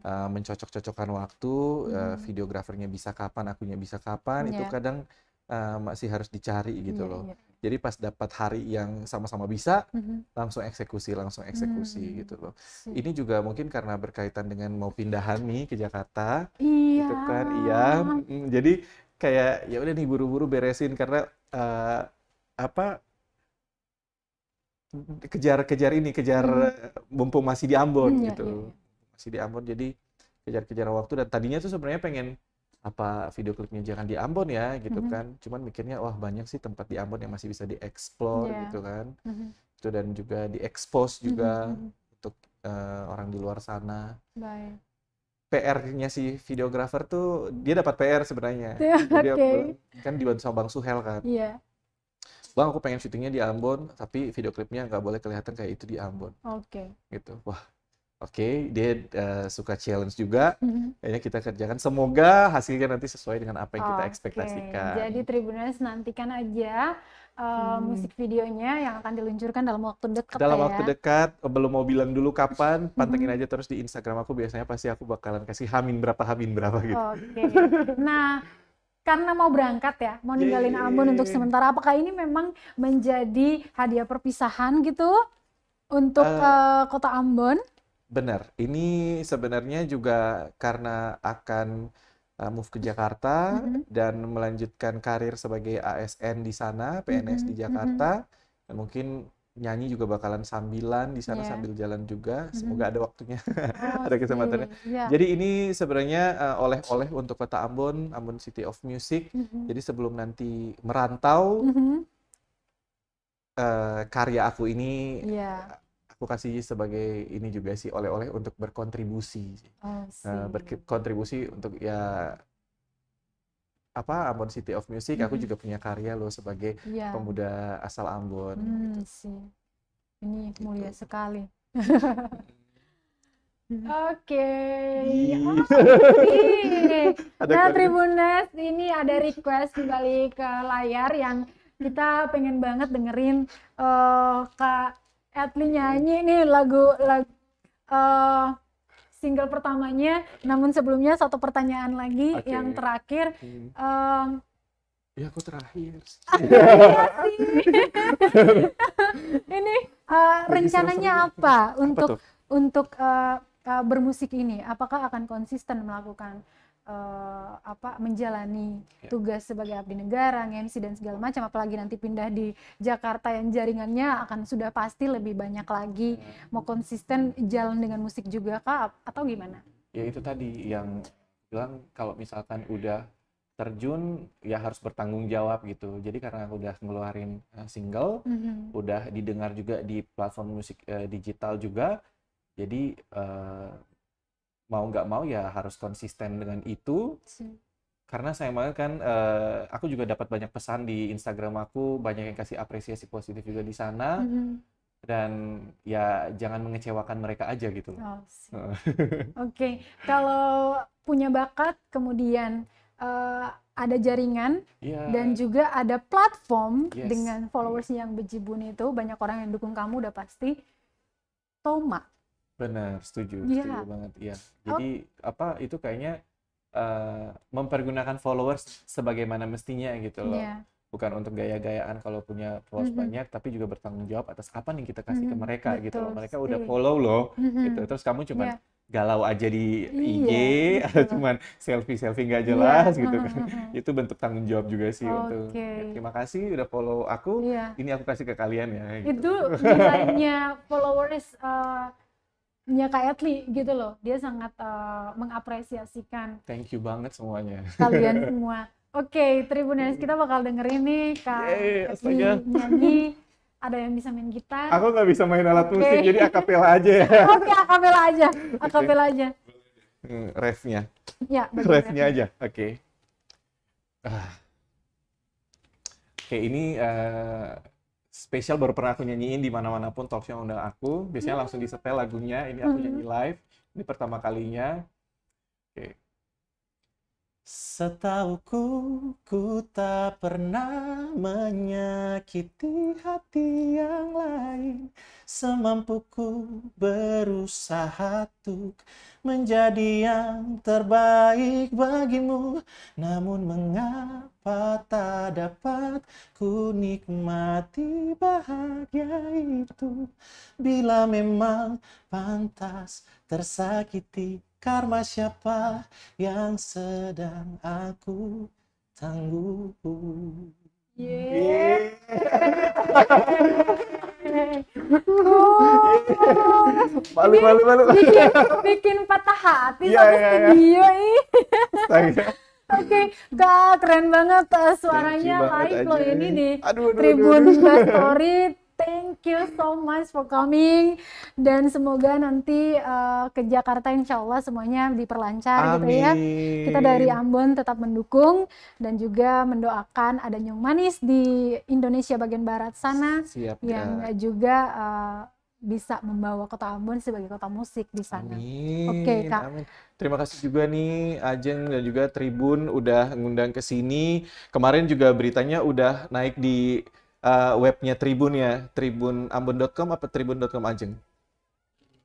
Mencocok-cocokkan waktu, videografernya bisa kapan, akunya bisa kapan, itu kadang masih harus dicari gitu loh. Jadi pas dapat hari yang sama-sama bisa, langsung eksekusi gitu loh. Ini juga mungkin karena berkaitan dengan mau pindahan nih ke Jakarta, gitu kan, iya. Jadi kayak ya udah nih buru-buru beresin karena apa kejar mumpung masih di Ambon Iya, iya, gitu. iya. Masih di Ambon jadi kejar-kejar waktu dan tadinya tuh sebenarnya pengen apa video klipnya jangan di Ambon ya gitu Mhm. kan. Cuman mikirnya wah banyak sih tempat di Ambon yang masih bisa dieksplor Iya. gitu kan. Mhm. Itu dan juga diekspos Mhm, juga mhm. untuk orang di luar sana. Baik. PR-nya si videografer tuh dia dapat PR sebenarnya. Iya, Jadi aku oke. bilang kan dibantu sama Bang Suhel kan. Iya. Bang aku pengen syutingnya di Ambon tapi video klipnya nggak boleh kelihatan kayak itu di Ambon Oke. gitu. Wah oke, dia suka challenge juga. Mhm. Kayaknya kita kerjakan. Semoga hasilnya nanti sesuai dengan apa yang kita Oke, jadi ekspektasikan. Tribuners nantikan aja musik videonya yang akan diluncurkan dalam waktu dekat Dalam waktu ya. dekat, belum mau bilang dulu kapan, pantengin Mhm. aja terus di Instagram aku. Biasanya pasti aku bakalan kasih hamin berapa gitu. Oke. Nah, karena mau berangkat ya, mau ninggalin Ambon untuk Yeay. sementara, apakah ini memang menjadi hadiah perpisahan gitu untuk Eh, kota Ambon? Benar, ini sebenarnya juga karena akan move ke Jakarta Mhm. dan melanjutkan karir sebagai ASN di sana, PNS di Mhm. Mhm. Jakarta, dan mungkin nyanyi juga bakalan sambilan di sana Ya. sambil jalan juga. Mhm. Semoga ada waktunya, Oh, ada kesempatannya. sih. Ya. Jadi ini sebenarnya oleh-oleh untuk kota Ambon, Ambon City of Music. Mhm. Jadi sebelum nanti merantau, Mhm. karya aku ini Ya. aku kasih sebagai ini juga sih oleh-oleh untuk berkontribusi. Oh, sih. Berkontribusi untuk ya apa Ambon City of Music. Aku Mhm. juga punya karya loh sebagai Ya. pemuda asal Ambon gitu. Sih. Ini mulia Gitu. sekali. Oke, Ih. oke. Ada Nah, kode. Tribuners, ini ada request kembali ke layar yang kita pengen banget dengerin Kak Etli nyanyi nih lagu eh, single pertamanya. Namun sebelumnya satu pertanyaan lagi Oke. yang terakhir. Hmm. Em, Ya aku terakhir. iya sih. Ini Lagi rencananya seru-serunya. apa Apa tuh? untuk bermusik ini? Apakah akan konsisten melakukan menjalani Ya. tugas sebagai abdi negara, MC dan segala macam, apalagi nanti pindah di Jakarta yang jaringannya akan sudah pasti lebih banyak lagi. Mau konsisten jalan dengan musik juga kah atau gimana? Ya itu tadi yang bilang kalau misalkan udah terjun ya harus bertanggung jawab gitu. Jadi karena aku udah ngeluarin single, Mhm. udah didengar juga di platform musik digital juga. Jadi mau nggak mau ya harus konsisten dengan itu. Karena sayang banget kan aku juga dapat banyak pesan di Instagram aku, banyak yang kasih apresiasi positif juga di sana. Mhm. Dan ya jangan mengecewakan mereka aja gitu loh. Oh, Oke, kalau punya bakat, kemudian ada jaringan Iya, dan juga ada platform yes. dengan followers yang bejibun itu, banyak orang yang dukung kamu udah pasti. Toma. Benar, setuju Iya. banget. Iya. Jadi apa itu kayaknya mempergunakan followers sebagaimana mestinya gitu loh. Iya. Bukan untuk gaya-gayaan kalau punya followers Mhm. banyak, tapi juga bertanggung jawab atas apa nih kita kasih ke Mhm. mereka gitu loh. Betul Mereka udah sih. follow loh, gitu. Mhm. Terus kamu cuman Iya. galau aja di IG Iya, atau betul. cuman selfie-selfie nggak Iya. jelas gitu kan. Itu bentuk tanggung jawab juga sih untuk Oke. ya, terima kasih udah follow aku. Iya. Ini aku kasih ke kalian ya gitu. Itu nilainya followers nya Kak Etli gitu loh. Dia sangat mengapresiasikan Thank you banget semuanya. kalian semua. Oke, Tribuners, kita bakal dengerin nih Kak Yeay, Etli astaga. nyanyi. Ada yang bisa main gitar. Aku nggak bisa main alat Oke. musik, jadi akapela aja ya. Oke, akapela aja. Akapela aja. Refnya. Ya, bagian Refnya refnya. aja, oke. Oke, ini spesial baru pernah aku nyanyiin di mana-mana pun talk show undang aku. Biasanya langsung disetel lagunya, ini aku nyanyi live. Ini pertama kalinya. Oke. Setauku, ku tak pernah menyakiti hati yang lain. Semampuku berusaha untuk menjadi yang terbaik bagimu. Namun mengapa tak dapat ku nikmati bahagia itu. Bila memang pantas tersakiti, karma siapa yang sedang aku tangguh. Yeay. Malu. Bikin patah hati Iya, sama iya, iya. studio ih. Astaga. Oke, Kak, keren banget suaranya Thank you banget, live loh Ajeng. ini di Aduh. Tribun Bastory. Thank you so much for coming, dan semoga nanti ke Jakarta insya Allah semuanya diperlancar gitu ya. Kita dari Amin. Ambon tetap mendukung dan juga mendoakan ada Nyung Manis di Indonesia bagian barat sana Siap, yang Kak. juga bisa membawa kota Ambon sebagai kota musik di sana. Oke, Amin, Kak. amin. Terima kasih juga nih Ajeng dan juga Tribun udah ngundang ke sini. Kemarin juga beritanya udah naik di webnya Tribun ya, tribunambon.com apa tribun.com Ajeng?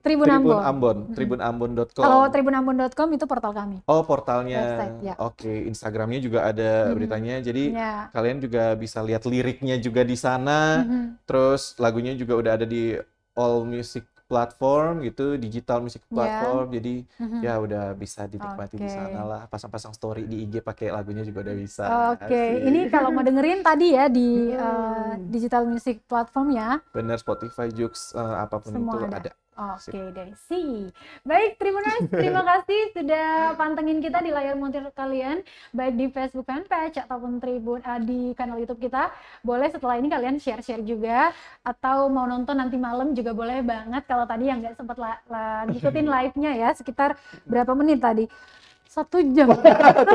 Tribun Tribun Ambon. Ambon, Mm-mm. tribunambon.com. Kalau tribunambon.com itu portal kami. Oh, portalnya. Website, ya. Oke, Instagramnya juga ada Mhm. beritanya. Jadi Ya. kalian juga bisa lihat liriknya juga di sana. Mhm. Terus lagunya juga udah ada di all music platform gitu, digital music Ya. platform. Jadi Mhm. ya udah bisa dinikmati di Oke. sana lah. Pasang-pasang story di IG pakai lagunya juga udah bisa. Oke, Asik. ini kalau mau dengerin tadi ya di digital music platform ya, Bener, Spotify, Joox, apapun semua itu ada. ada. Oke deh, sih. Baik, Tribuners, terima kasih sudah pantengin kita di layar monitor kalian, baik di Facebook fanpage ataupun Tribun di kanal YouTube kita. Boleh setelah ini kalian share-share juga, atau mau nonton nanti malam juga boleh banget. Kalau tadi yang nggak sempat ngikutin live-nya ya, sekitar berapa menit tadi? 1 jam. Tuh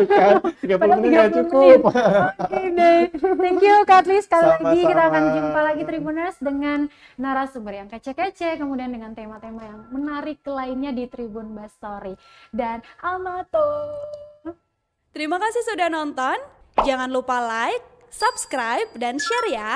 kan, 30 Padahal menit nggak 30 cukup. menit. Oke deh. Thank you Kak Atli. Sekali lagi kita akan Sama-sama. jumpa lagi Tribuners dengan narasumber yang kece-kece, kemudian dengan tema-tema yang menarik lainnya di Tribun Bastory. Dan Amato. Terima kasih sudah nonton. Jangan lupa like, subscribe, dan share ya.